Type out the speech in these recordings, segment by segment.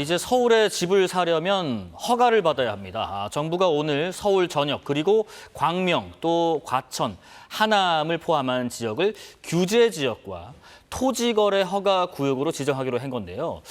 이제 서울에 집을 사려면 허가를 받아야 합니다. 정부가 오늘 서울 전역 그리고 광명 또 과천, 하남을 포함한 지역을 규제 지역과 토지거래 허가 구역으로 지정하기로 한 건데요.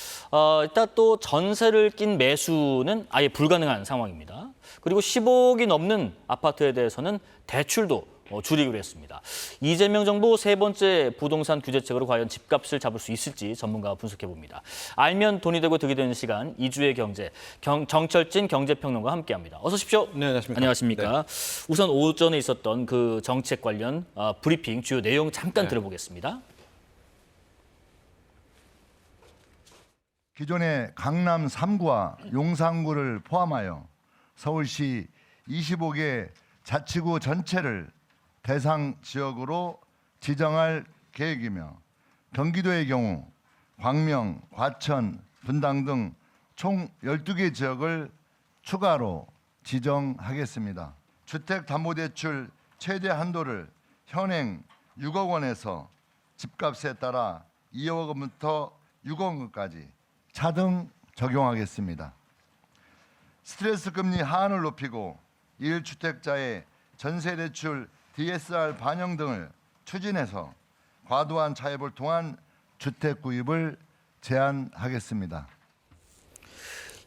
일단 또 전세를 낀 매수는 아예 불가능한 상황입니다. 그리고 15억이 넘는 아파트에 대해서는 대출도 줄이기로 했습니다. 이재명 정부 세 번째 부동산 규제책으로 과연 집값을 잡을 수 있을지 전문가가 분석해봅니다. 알면 돈이 되고 득이 되는 시간, 이주의 경제, 정철진 경제평론가와 함께합니다. 어서 오십시오. 네, 안녕하십니까. 안녕하십니까. 네. 우선 오전에 있었던 그 정책 관련 브리핑 주요 내용 잠깐 들어보겠습니다. 기존의 강남 3구와 용산구를 포함하여 서울시 25개 자치구 전체를 대상 지역으로 지정할 계획이며 경기도의 경우 광명, 과천, 분당 등 총 12개 지역을 추가로 지정하겠습니다. 주택담보대출 최대 한도를 현행 6억 원에서 집값에 따라 2억 원부터 6억 원까지 차등 적용하겠습니다. 스트레스 금리 하한을 높이고 1주택자의 전세대출 DSR 반영 등을 추진해서 과도한 차입을 통한 주택 구입을 제한하겠습니다.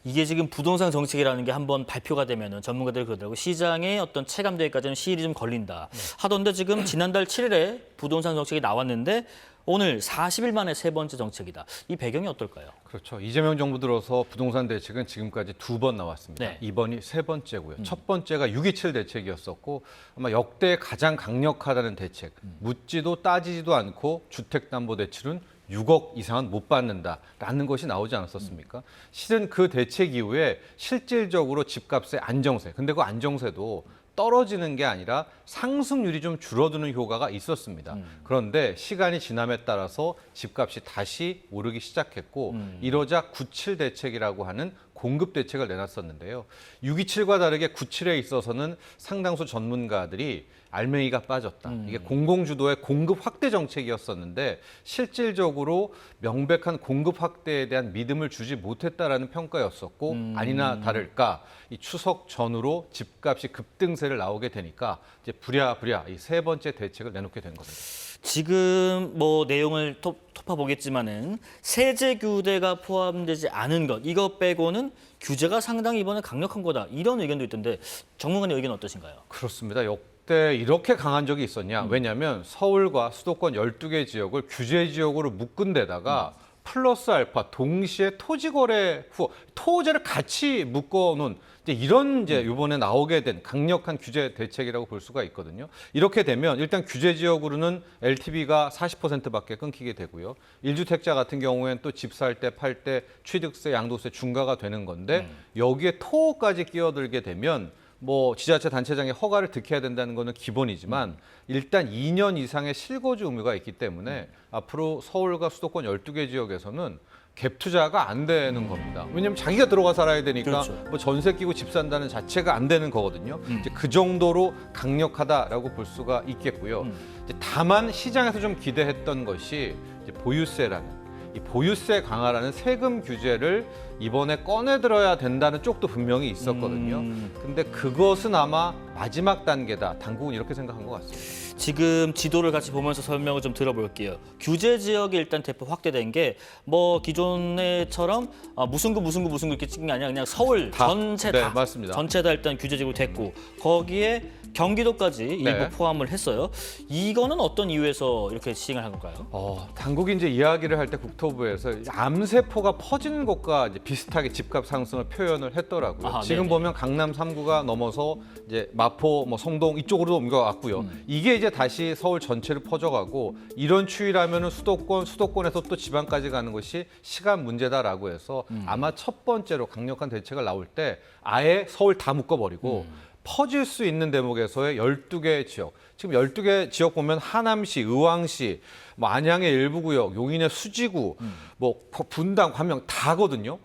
이게 지금 부동산 정책이라는 게 한번 발표가 되면은 전문가들이 그러더라고요. 시장의 어떤 체감되기까지는 시일이 좀 걸린다 하던데 지금 지난달 7일에 부동산 정책이 나왔는데 오늘 40일 만에 세 번째 정책이다. 이 배경이 어떨까요? 그렇죠. 이재명 정부 들어서 부동산 대책은 지금까지 2번 나왔습니다. 네. 이번이 세 번째고요. 첫 번째가 6.27 대책이었었고 아마 역대 가장 강력하다는 대책. 묻지도 따지지도 않고 주택담보대출은 6억 이상은 못 받는다라는 것이 나오지 않았었습니까? 실은 그 대책 이후에 실질적으로 집값의 안정세, 근데 그 안정세도 떨어지는 게 아니라 상승률이 좀 줄어드는 효과가 있었습니다. 그런데 시간이 지남에 따라서 집값이 다시 오르기 시작했고 이러자 97 대책이라고 하는 공급 대책을 내놨었는데요. 627과 다르게 97에 있어서는 상당수 전문가들이 알맹이가 빠졌다. 이게 공공주도의 공급 확대 정책이었었는데 실질적으로 명백한 공급 확대에 대한 믿음을 주지 못했다라는 평가였었고 아니나 다를까 이 추석 전후로 집값이 급등세를 나오게 되니까 이제 부랴부랴 이 세 번째 대책을 내놓게 된 겁니다. 지금 뭐 내용을 톱파보겠지만은 세제 규제가 포함되지 않은 것 이것 빼고는 규제가 상당히 이번에 강력한 거다 이런 의견도 있던데 전문가님 의견 어떠신가요? 그렇습니다. 역대 이렇게 강한 적이 있었냐? 왜냐하면 서울과 수도권 12개 지역을 규제 지역으로 묶은 데다가 플러스 알파 동시에 토지거래 후 토지를 같이 묶어놓은 이런 이번에 나오게 된 강력한 규제 대책이라고 볼 수가 있거든요. 이렇게 되면 일단 규제 지역으로는 LTV가 40%밖에 끊기게 되고요. 1주택자 같은 경우에는 또 집 살 때, 팔 때 취득세, 양도세 중과가 되는 건데 여기에 토까지 끼어들게 되면 뭐 지자체 단체장의 허가를 득해야 된다는 거는 기본이지만 일단 2년 이상의 실거주 의무가 있기 때문에 앞으로 서울과 수도권 12개 지역에서는 갭 투자가 안 되는 겁니다. 왜냐하면 자기가 들어가 살아야 되니까 그렇죠. 뭐 전세 끼고 집 산다는 자체가 안 되는 거거든요. 이제 그 정도로 강력하다라고 볼 수가 있겠고요. 이제 다만 시장에서 좀 기대했던 것이 이제 보유세라는 이 보유세 강화라는 세금 규제를 이번에 꺼내들어야 된다는 쪽도 분명히 있었거든요. 근데 그것은 아마 마지막 단계다. 당국은 이렇게 생각한 것 같습니다. 지금 지도를 같이 보면서 설명을 좀 들어볼게요. 규제 지역이 일단 대폭 확대된 게 뭐 기존에처럼 무슨 구 이렇게 찍은 게 아니라 그냥 서울 전체 네, 다 맞습니다. 전체 다 일단 규제 지역으로 됐고 거기에 경기도까지 일부 네. 포함을 했어요. 이거는 어떤 이유에서 이렇게 시행을 한 걸까요? 당국이 이제 이야기를 할 때 국토부에서 암세포가 퍼지는 것과 이제 비슷하게 집값 상승을 표현을 했더라고요. 아하, 지금 네네. 보면 강남 3구가 넘어서 이제 마포, 뭐 성동 이쪽으로도 옮겨왔고요. 이게 이제 다시 서울 전체를 퍼져가고 이런 추이라면은 수도권에서 또 지방까지 가는 것이 시간 문제다라고 해서 아마 첫 번째로 강력한 대책을 나올 때 아예 서울 다 묶어버리고 퍼질 수 있는 대목에서의 12개 지역. 지금 12개 지역 보면 하남시, 의왕시, 뭐 안양의 일부 구역, 용인의 수지구, 뭐 분당, 광명 다거든요.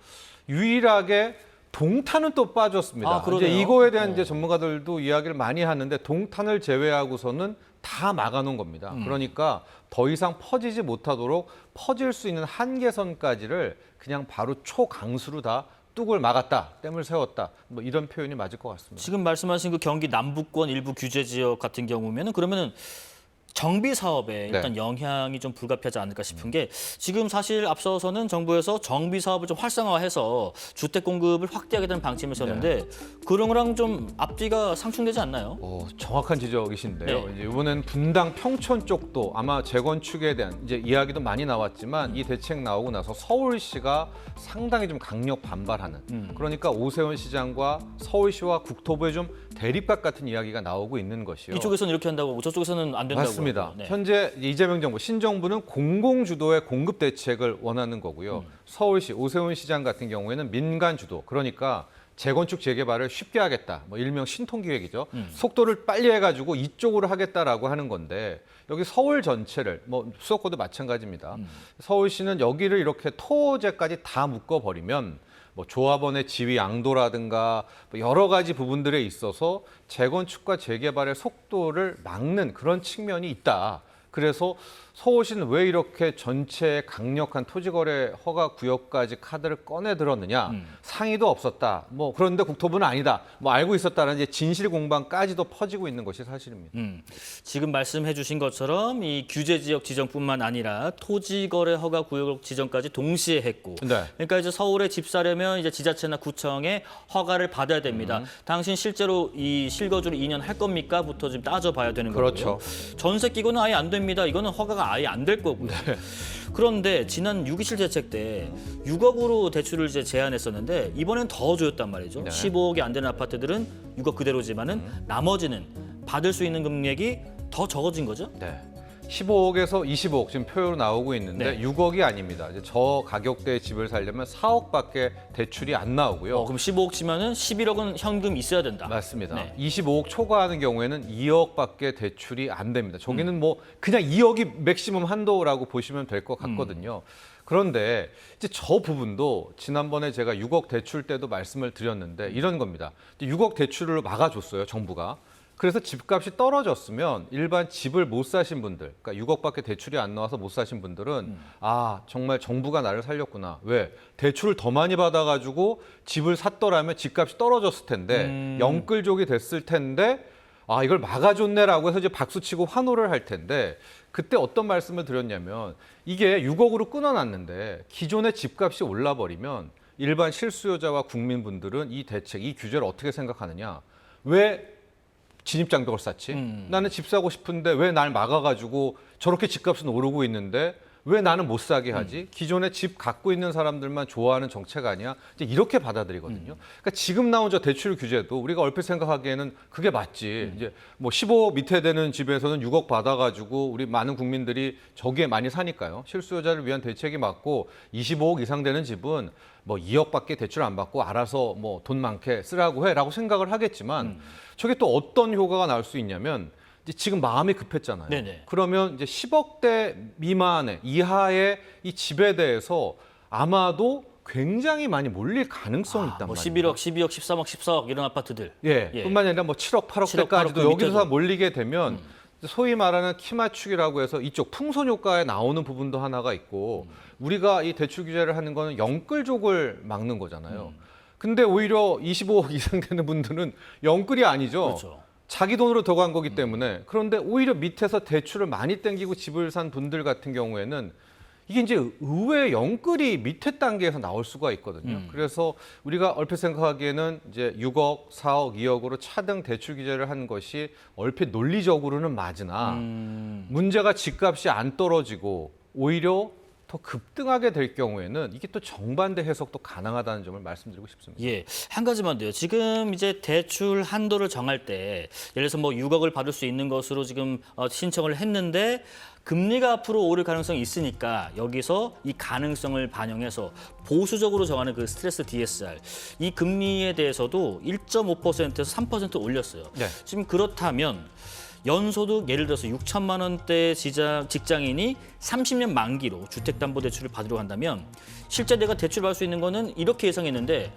유일하게 동탄은 또 빠졌습니다. 아, 그러네요. 이제 이거에 대한 이제 전문가들도 이야기를 많이 하는데 동탄을 제외하고서는 다 막아놓은 겁니다. 그러니까 더 이상 퍼지지 못하도록 퍼질 수 있는 한계선까지를 그냥 바로 초강수로 다 뚝을 막았다, 댐을 세웠다, 뭐 이런 표현이 맞을 것 같습니다. 지금 말씀하신 그 경기 남부권 일부 규제 지역 같은 경우면은 그러면은 정비 사업에 일단 네. 영향이 좀 불가피하지 않을까 싶은 게 지금 사실 앞서서는 정부에서 정비 사업을 좀 활성화해서 주택 공급을 확대하게 되는 방침을 썼는데 그런 거랑 좀 앞뒤가 상충되지 않나요? 정확한 지적이신데요. 네. 이제 이번엔 분당 평촌 쪽도 아마 재건축에 대한 이제 이야기도 많이 나왔지만 이 대책 나오고 나서 서울시가 상당히 좀 강력 반발하는. 그러니까 오세훈 시장과 서울시와 국토부의 좀 대립각 같은 이야기가 나오고 있는 것이요. 이쪽에서는 이렇게 한다고 하고 저쪽에서는 안 된다고 맞습니다. 하고. 네. 현재 이재명 정부, 신정부는 공공주도의 공급 대책을 원하는 거고요. 서울시, 오세훈 시장 같은 경우에는 민간주도, 그러니까 재건축 재개발을 쉽게 하겠다. 뭐 일명 신통기획이죠. 속도를 빨리 해가지고 이쪽으로 하겠다라고 하는 건데 여기 서울 전체를 뭐 수도권도 마찬가지입니다. 서울시는 여기를 이렇게 토제까지 다 묶어버리면 뭐 조합원의 지위 양도라든가 뭐 여러 가지 부분들에 있어서 재건축과 재개발의 속도를 막는 그런 측면이 있다. 그래서 서울시는 왜 이렇게 전체 강력한 토지거래 허가 구역까지 카드를 꺼내 들었느냐. 상의도 없었다. 뭐 그런데 국토부는 아니다. 뭐 알고 있었다는 이제 진실 공방까지도 퍼지고 있는 것이 사실입니다. 지금 말씀해 주신 것처럼 이 규제 지역 지정뿐만 아니라 토지 거래 허가 구역 지정까지 동시에 했고 네. 그러니까 이제 서울에 집 사려면 이제 지자체나 구청의 허가를 받아야 됩니다. 당신 실제로 이 실거주를 2년 할 겁니까?부터 지금 따져봐야 되는 거고요. 그렇죠. 전세 끼고는 아예 안 됩니다. 이거는 허가가 아예 안 될 거고요. 그런데 지난 6.27 대책 때 6억으로 대출을 이제 제한했었는데 이번엔 더 조였단 말이죠. 네. 15억이 안 되는 아파트들은 6억 그대로지만은 나머지는 받을 수 있는 금액이 더 적어진 거죠. 네. 15억에서 20억 지금 표로 나오고 있는데 네. 6억이 아닙니다. 이제 저 가격대의 집을 살려면 4억밖에 대출이 안 나오고요. 그럼 15억 치면은 11억은 현금 있어야 된다. 맞습니다. 네. 25억 초과하는 경우에는 2억밖에 대출이 안 됩니다. 저기는 뭐 그냥 2억이 맥시멈 한도라고 보시면 될 것 같거든요. 그런데 이제 저 부분도 지난번에 제가 6억 대출 때도 말씀을 드렸는데 이런 겁니다. 6억 대출을 막아줬어요, 정부가. 그래서 집값이 떨어졌으면 일반 집을 못 사신 분들, 그러니까 6억밖에 대출이 안 나와서 못 사신 분들은 아 정말 정부가 나를 살렸구나. 왜? 대출을 더 많이 받아가지고 집을 샀더라면 집값이 떨어졌을 텐데 영끌족이 됐을 텐데 아 이걸 막아줬네라고 해서 이제 박수치고 환호를 할 텐데 그때 어떤 말씀을 드렸냐면 이게 6억으로 끊어놨는데 기존의 집값이 올라버리면 일반 실수요자와 국민분들은 이 대책, 이 규제를 어떻게 생각하느냐? 왜 진입장벽을 쌓지? 나는 집 사고 싶은데 왜 날 막아가지고 저렇게 집값은 오르고 있는데 왜 나는 못 사게 하지? 기존에 집 갖고 있는 사람들만 좋아하는 정책 아니야? 이제 이렇게 받아들이거든요. 그러니까 지금 나온 저 대출 규제도 우리가 얼핏 생각하기에는 그게 맞지. 이제 뭐 15 밑에 되는 집에서는 6억 받아가지고 우리 많은 국민들이 저기에 많이 사니까요. 실수요자를 위한 대책이 맞고 25억 이상 되는 집은 뭐 2억밖에 대출 안 받고 알아서 뭐 돈 많게 쓰라고 해라고 생각을 하겠지만 저게 또 어떤 효과가 나올 수 있냐면 이제 지금 마음이 급했잖아요. 네네. 그러면 이제 10억대 미만의 이하의 이 집에 대해서 아마도 굉장히 많이 몰릴 가능성이 있단 뭐 말이에요. 11억, 12억, 13억, 14억 이런 아파트들. 예, 예. 뿐만 아니라 뭐 7억, 7억, 8억대까지도 8억 여기서 다 밑에도. 몰리게 되면 소위 말하는 키 맞추기라고 해서 이쪽 풍선 효과에 나오는 부분도 하나가 있고 우리가 이 대출 규제를 하는 거는 영끌족을 막는 거잖아요. 근데 오히려 25억 이상 되는 분들은 영끌이 아니죠. 그렇죠. 자기 돈으로 들어간 거기 때문에 그런데 오히려 밑에서 대출을 많이 땡기고 집을 산 분들 같은 경우에는 이게 이제 의외의 영끌이 밑에 단계에서 나올 수가 있거든요. 그래서 우리가 얼핏 생각하기에는 이제 6억, 4억, 2억으로 차등 대출 규제를 한 것이 얼핏 논리적으로는 맞으나 문제가 집값이 안 떨어지고 오히려 더 급등하게 될 경우에는 이게 또 정반대 해석도 가능하다는 점을 말씀드리고 싶습니다. 예, 한 가지만 더요. 지금 이제 대출 한도를 정할 때 예를 들어서 뭐 6억을 받을 수 있는 것으로 지금 신청을 했는데 금리가 앞으로 오를 가능성이 있으니까 여기서 이 가능성을 반영해서 보수적으로 정하는 그 스트레스 DSR 이 금리에 대해서도 1.5%에서 3% 올렸어요. 네. 지금 그렇다면 연소득 예를 들어서 6천만 원대 직장인이 30년 만기로 주택담보대출을 받으러 간다면 실제 내가 대출 받을 수 있는 거는 이렇게 예상했는데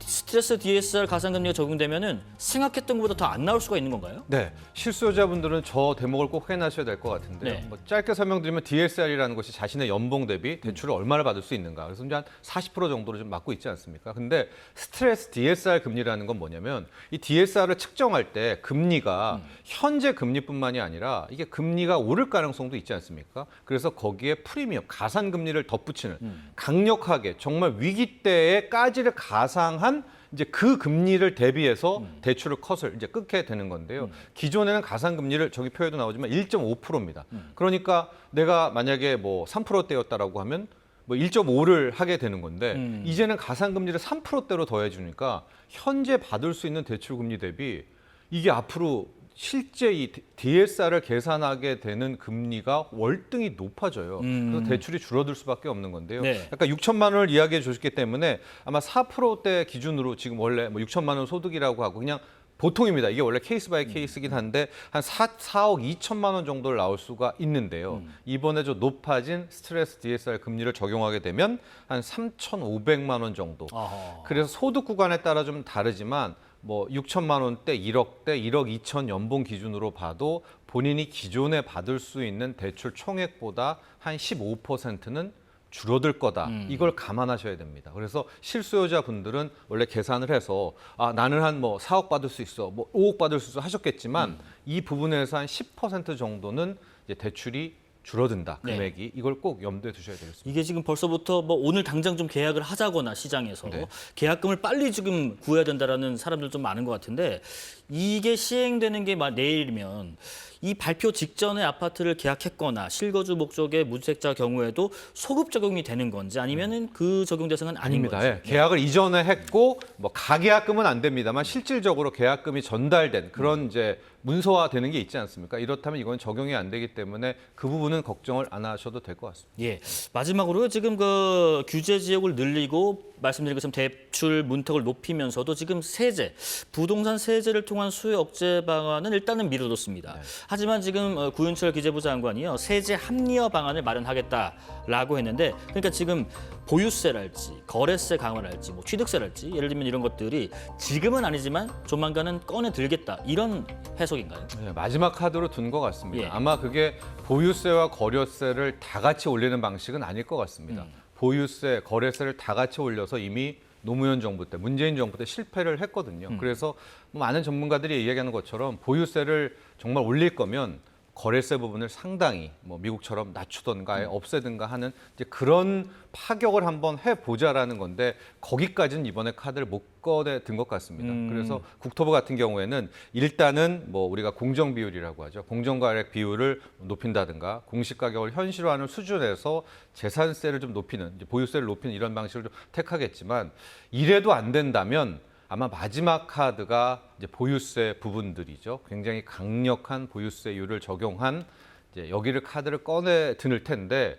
스트레스 DSR 가상금리가 적용되면은 생각했던 것보다 더 안 나올 수가 있는 건가요? 네, 실수요자분들은 저 대목을 꼭 확인하셔야 될 것 같은데요. 네. 뭐 짧게 설명드리면 DSR이라는 것이 자신의 연봉 대비 대출을 얼마나 받을 수 있는가. 그래서 이제 한 40% 정도를 좀 맞고 있지 않습니까? 근데 스트레스 DSR 금리라는 건 뭐냐면 이 DSR을 측정할 때 금리가 현재 금리뿐만이 아니라 이게 금리가 오를 가능성도 있지 않습니까? 그래서 거기에 프리미엄, 가산 금리를 덧붙이는 강력하게 정말 위기 때의 까지를 가상한 이제 그 금리를 대비해서 대출을 컷을 이제 끊게 되는 건데요. 기존에는 가상 금리를 저기 표에도 나오지만 1.5%입니다. 그러니까 내가 만약에 뭐 3%대였다라고 하면 뭐 1.5를 하게 되는 건데 이제는 가상 금리를 3%대로 더해 주니까 현재 받을 수 있는 대출 금리 대비 이게 앞으로 실제 이 DSR을 계산하게 되는 금리가 월등히 높아져요. 그래서 대출이 줄어들 수밖에 없는 건데요. 네. 약간 6천만 원을 이야기해 주셨기 때문에 아마 4%대 기준으로 지금 원래 뭐 6천만 원 소득이라고 하고 그냥 보통입니다. 이게 원래 케이스 바이 케이스긴 한데 한 4억 2천만 원 정도를 나올 수가 있는데요. 이번에 저 높아진 스트레스 DSR 금리를 적용하게 되면 한 3,500만 원 정도. 아하. 그래서 소득 구간에 따라 좀 다르지만 뭐 6천만 원대, 1억대, 1억 2천 연봉 기준으로 봐도 본인이 기존에 받을 수 있는 대출 총액보다 한 15%는 줄어들 거다. 이걸 감안하셔야 됩니다. 그래서 실수요자 분들은 원래 계산을 해서 아, 나는 한 뭐 4억 받을 수 있어, 뭐 5억 받을 수 있어 하셨겠지만 이 부분에서 한 10% 정도는 이제 대출이 줄어든다. 네. 금액이. 이걸 꼭 염두에 두셔야 되겠습니다. 이게 지금 벌써부터 뭐 오늘 당장 좀 계약을 하자거나 시장에서 네. 계약금을 빨리 지금 구해야 된다라는 사람들 좀 많은 것 같은데 이게 시행되는 게 내일이면 이 발표 직전에 아파트를 계약했거나 실거주 목적의 무주택자 경우에도 소급 적용이 되는 건지 아니면은 그 적용 대상은 아닌 아닙니다. 건지. 예. 계약을 이전에 했고 뭐 가계약금은 안 됩니다만 실질적으로 계약금이 전달된 그런 이제 문서화되는 게 있지 않습니까? 이렇다면 이건 적용이 안 되기 때문에 그 부분은 걱정을 안 하셔도 될 것 같습니다. 예. 마지막으로 지금 그 규제 지역을 늘리고 말씀드린 것처럼 대출 문턱을 높이면서도 지금 세제, 부동산 세제를 통한 수요 억제 방안은 일단은 미뤄뒀습니다. 하지만 지금 구윤철 기재부 장관이요 세제 합리화 방안을 마련하겠다라고 했는데 그러니까 지금 보유세랄지 거래세 강화랄지 뭐 취득세랄지 예를 들면 이런 것들이 지금은 아니지만 조만간은 꺼내 들겠다 이런 해석인가요? 네, 마지막 카드로 둔 것 같습니다. 예. 아마 그게 보유세와 거래세를 다 같이 올리는 방식은 아닐 것 같습니다. 보유세, 거래세를 다 같이 올려서 이미 노무현 정부 때, 문재인 정부 때 실패를 했거든요. 그래서 뭐 많은 전문가들이 이야기하는 것처럼 보유세를 정말 올릴 거면 거래세 부분을 상당히 뭐 미국처럼 낮추던가 아예 없애든가 하는 이제 그런 파격을 한번 해보자라는 건데 거기까지는 이번에 카드를 못 꺼내 든 것 같습니다. 그래서 국토부 같은 경우에는 일단은 뭐 우리가 공정 비율이라고 하죠. 공정거래액 비율을 높인다든가 공시가격을 현실화하는 수준에서 재산세를 좀 높이는 이제 보유세를 높이는 이런 방식을 좀 택하겠지만 이래도 안 된다면 아마 마지막 카드가 이제 보유세 부분들이죠. 굉장히 강력한 보유세율을 적용한 이제 여기를 카드를 꺼내 드는 텐데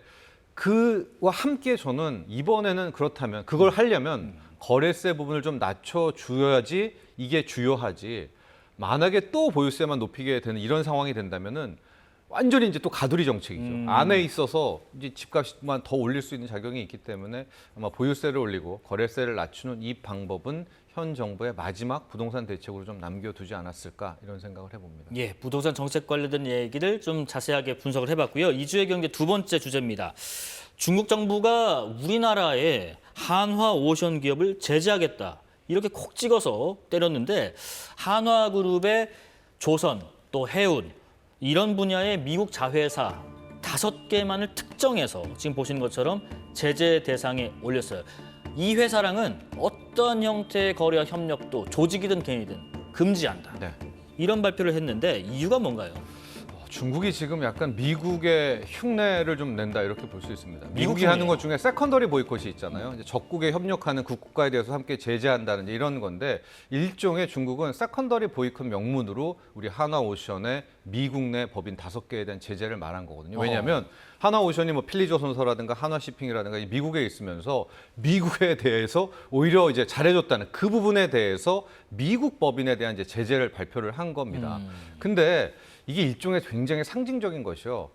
그와 함께 저는 이번에는 그렇다면 그걸 하려면 거래세 부분을 좀 낮춰줘야지 이게 주요하지. 만약에 또 보유세만 높이게 되는 이런 상황이 된다면은 완전히 이제 또 가두리 정책이죠. 안에 있어서 이제 집값만 더 올릴 수 있는 작용이 있기 때문에 아마 보유세를 올리고 거래세를 낮추는 이 방법은 현 정부의 마지막 부동산 대책으로 좀 남겨두지 않았을까 이런 생각을 해봅니다. 예, 부동산 정책 관련된 얘기를 좀 자세하게 분석을 해봤고요. 이주의 경제 두 번째 주제입니다. 중국 정부가 우리나라의 한화 오션 기업을 제재하겠다 이렇게 콕 찍어서 때렸는데 한화그룹의 조선 또 해운 이런 분야의 미국 자회사 5개만을 특정해서 지금 보시는 것처럼 제재 대상에 올렸어요. 이 회사랑은 어떤 형태의 거래와 협력도 조직이든 개인이든 금지한다. 네. 이런 발표를 했는데 이유가 뭔가요? 중국이 지금 약간 미국의 흉내를 좀 낸다 이렇게 볼 수 있습니다. 미국이 흉내요? 하는 것 중에 세컨더리 보이콧이 있잖아요. 이제 적국에 협력하는 국가에 대해서 함께 제재한다는 이런 건데 일종의 중국은 세컨더리 보이콧 명문으로 우리 하나오션의 미국 내 법인 5개에 대한 제재를 말한 거거든요. 왜냐하면 하나오션이 뭐 필리조선소라든가 하나시핑이라든가 미국에 있으면서 미국에 대해서 오히려 이제 잘해줬다는 그 부분에 대해서 미국 법인에 대한 이제 제재를 발표를 한 겁니다. 근데 이게 일종의 굉장히 상징적인 것이요.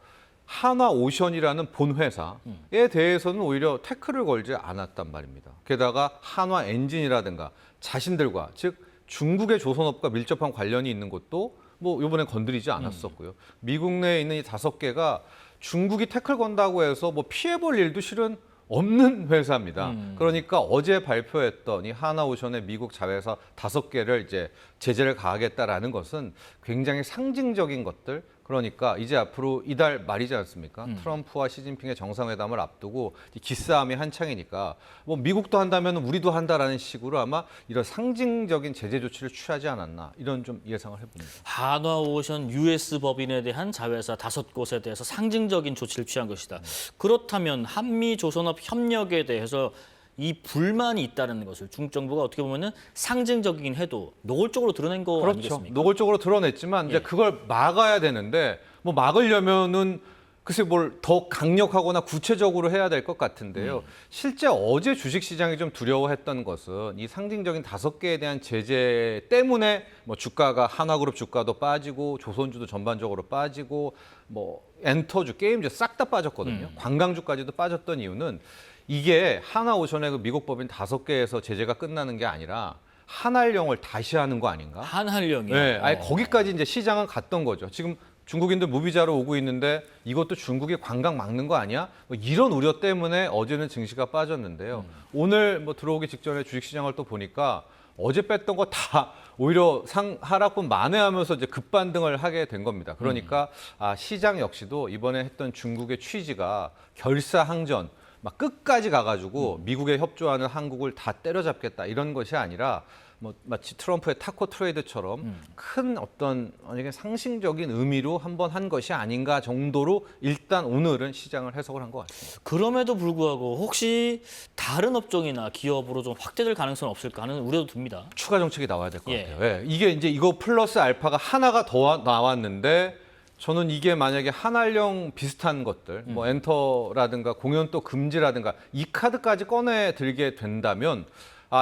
한화오션이라는 본 회사에 대해서는 오히려 태클을 걸지 않았단 말입니다. 게다가 한화엔진이라든가 자신들과 즉 중국의 조선업과 밀접한 관련이 있는 것도 뭐 이번에 건드리지 않았었고요. 미국 내에 있는 이 5개가 중국이 태클 건다고 해서 뭐 피해 볼 일도 실은 없는 회사입니다. 그러니까 어제 발표했던 이 하나오션의 미국 자회사 5개를 이제 제재를 가하겠다라는 것은 굉장히 상징적인 것들. 그러니까 이제 앞으로 이달 말이지 않습니까? 트럼프와 시진핑의 정상회담을 앞두고 이 기싸움이 한창이니까 뭐 미국도 한다면 우리도 한다라는 식으로 아마 이런 상징적인 제재 조치를 취하지 않았나 이런 좀 예상을 해봅니다. 한화오션 US 법인에 대한 자회사 5곳에 대해서 상징적인 조치를 취한 것이다. 그렇다면 한미 조선업 협력에 대해서 이 불만이 있다는 것을 중국 정부가 어떻게 보면은 상징적이긴 해도 노골적으로 드러낸 거 그렇죠. 아니겠습니까? 노골적으로 드러냈지만 이제 예. 그걸 막아야 되는데 뭐 막으려면은 글쎄 뭘 더 강력하거나 구체적으로 해야 될 것 같은데요. 실제 어제 주식시장이 좀 두려워했던 것은 이 상징적인 5개에 대한 제재 때문에 뭐 주가가 한화그룹 주가도 빠지고 조선주도 전반적으로 빠지고 뭐 엔터주, 게임주 싹 다 빠졌거든요. 관광주까지도 빠졌던 이유는 이게 하나오션의 그 미국 법인 5개에서 제재가 끝나는 게 아니라 한알령을 다시 하는 거 아닌가? 한한령이요. 네, 아예 거기까지 이제 시장은 갔던 거죠. 지금 중국인들 무비자로 오고 있는데 이것도 중국이 관광 막는 거 아니야? 뭐 이런 우려 때문에 어제는 증시가 빠졌는데요. 오늘 뭐 들어오기 직전에 주식시장을 또 보니까 어제 뺐던 거 다 오히려 하락분 만회하면서 이제 급반등을 하게 된 겁니다. 그러니까 시장 역시도 이번에 했던 중국의 취지가 결사항전, 막 끝까지 가가지고 미국에 협조하는 한국을 다 때려잡겠다 이런 것이 아니라 뭐 마치 트럼프의 타코 트레이드처럼 큰 어떤 만약에 상징적인 의미로 한번 한 것이 아닌가 정도로 일단 오늘은 시장을 해석을 한 것 같습니다. 그럼에도 불구하고 혹시 다른 업종이나 기업으로 좀 확대될 가능성은 없을까 하는 우려도 듭니다. 추가 정책이 나와야 될 것 예. 같아요. 예. 이게 이제 이거 플러스 알파가 하나가 더 나왔는데 저는 이게 만약에 한알령 비슷한 것들, 뭐 엔터라든가 공연 또 금지라든가 이 카드까지 꺼내 들게 된다면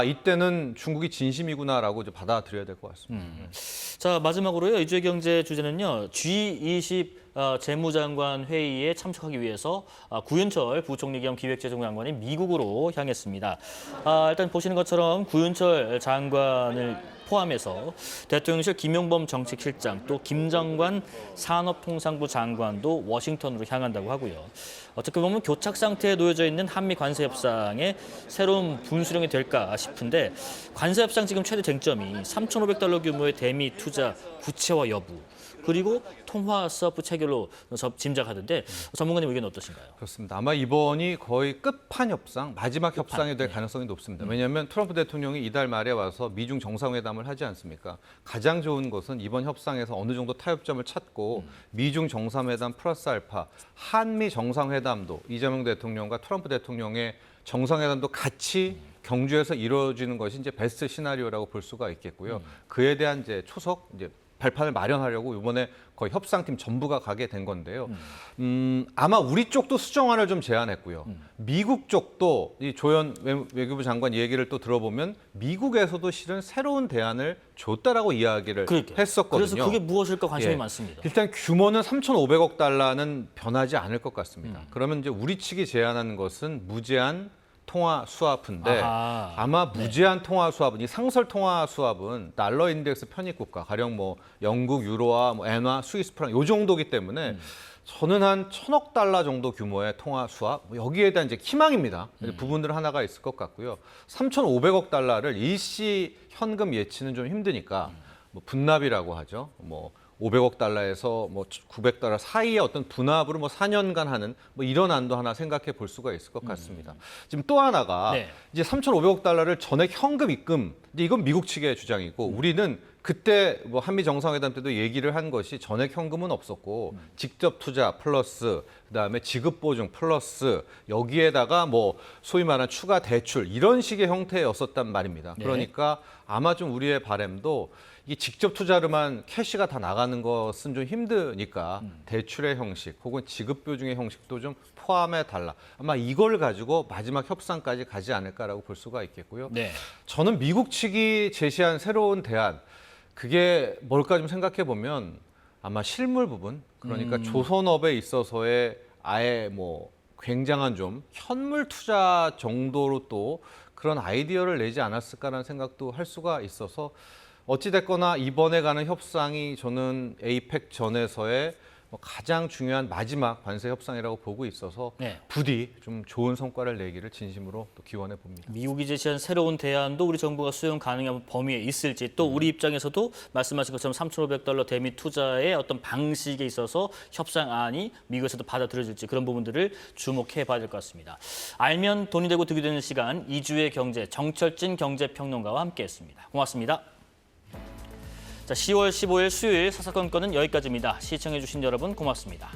이때는 중국이 진심이구나라고 이제 받아들여야 될 것 같습니다. 자, 마지막으로요. 이주의 경제 주제는요. G20 재무장관 회의에 참석하기 위해서 구윤철 부총리 겸 기획재정부 장관이 미국으로 향했습니다. 일단 보시는 것처럼 구윤철 장관을 포함해서 대통령실 김용범 정책실장 또 김정관 산업통상부 장관도 워싱턴으로 향한다고 하고요. 어떻게 보면 교착 상태에 놓여져 있는 한미 관세 협상의 새로운 분수령이 될까 싶은데 관세 협상 지금 최대 쟁점이 3,500달러 규모의 대미 투자 구체화 여부 그리고 통화 서프 체결로 짐작하던데 전문가님 의견 어떠신가요? 그렇습니다. 아마 이번이 거의 끝판 협상, 마지막 협상이 될 가능성이 높습니다. 왜냐하면 트럼프 대통령이 이달 말에 와서 미중 정상회담을 하지 않습니까? 가장 좋은 것은 이번 협상에서 어느 정도 타협점을 찾고 미중 정상회담 플러스 알파, 한미 정상회담도 이재명 대통령과 트럼프 대통령의 정상회담도 같이 경주에서 이루어지는 것이 이제 베스트 시나리오라고 볼 수가 있겠고요. 그에 대한 이제 초석, 이제 발판을 마련하려고 이번에 거의 협상팀 전부가 가게 된 건데요. 아마 우리 쪽도 수정안을 좀 제안했고요. 미국 쪽도 이 조현 외교부 장관 얘기를 또 들어보면 미국에서도 실은 새로운 대안을 줬다라고 이야기를 했었거든요. 그래서 그게 무엇일까 관심이 예. 많습니다. 일단 규모는 3,500억 달러는 변하지 않을 것 같습니다. 그러면 이제 우리 측이 제안하는 것은 무제한 통화 수합인데 아마 무제한 통화 수합은 이 상설 통화 수합은 달러 인덱스 편입 국가 가령 뭐 영국 유로와 뭐 엔화, 스위스 프랑 요 정도기 때문에 저는 한 1,000억 달러 정도 규모의 통화 수합 여기에 대한 이제 희망입니다. 부분들 하나가 있을 것 같고요. 3,500억 달러를 일시 현금 예치는 좀 힘드니까 뭐 분납이라고 하죠. 뭐 500억 달러에서 뭐 900달러 사이의 어떤 분합으로 뭐 4년간 하는 뭐 이런 안도 하나 생각해 볼 수가 있을 것 같습니다. 지금 또 하나가 이제 3,500억 달러를 전액 현금 입금, 이건 미국 측의 주장이고 우리는 그때 뭐 한미 정상회담 때도 얘기를 한 것이 전액 현금은 없었고 직접 투자 플러스 그다음에 지급 보증 플러스 여기에다가 뭐 소위 말하는 추가 대출 이런 식의 형태였었단 말입니다. 그러니까 아마 좀 우리의 바람도 이 직접 투자로만 캐시가 다 나가는 것은 좀 힘드니까 대출의 형식 혹은 지급 보증의 형식도 좀 포함해 달라. 아마 이걸 가지고 마지막 협상까지 가지 않을까라고 볼 수가 있겠고요. 저는 미국 측이 제시한 새로운 대안 그게 뭘까 좀 생각해 보면 아마 실물 부분, 그러니까 조선업에 있어서의 아예 뭐 굉장한 좀 현물 투자 정도로 또 그런 아이디어를 내지 않았을까라는 생각도 할 수가 있어서 어찌됐거나 이번에 가는 협상이 저는 에이펙 전에서의 가장 중요한 마지막 관세 협상이라고 보고 있어서 네. 부디 좀 좋은 성과를 내기를 진심으로 또 기원해 봅니다. 미국이 제시한 새로운 대안도 우리 정부가 수용 가능한 범위에 있을지 또 우리 입장에서도 말씀하신 것처럼 $3,500 대미 투자의 어떤 방식에 있어서 협상안이 미국에서도 받아들여질지 그런 부분들을 주목해 봐야 될 것 같습니다. 알면 돈이 되고 득이 되는 시간 이주의 경제 정철진 경제평론가와 함께했습니다. 고맙습니다. 자, 10월 15일 수요일 사사건건은 여기까지입니다. 시청해 주신 여러분 고맙습니다.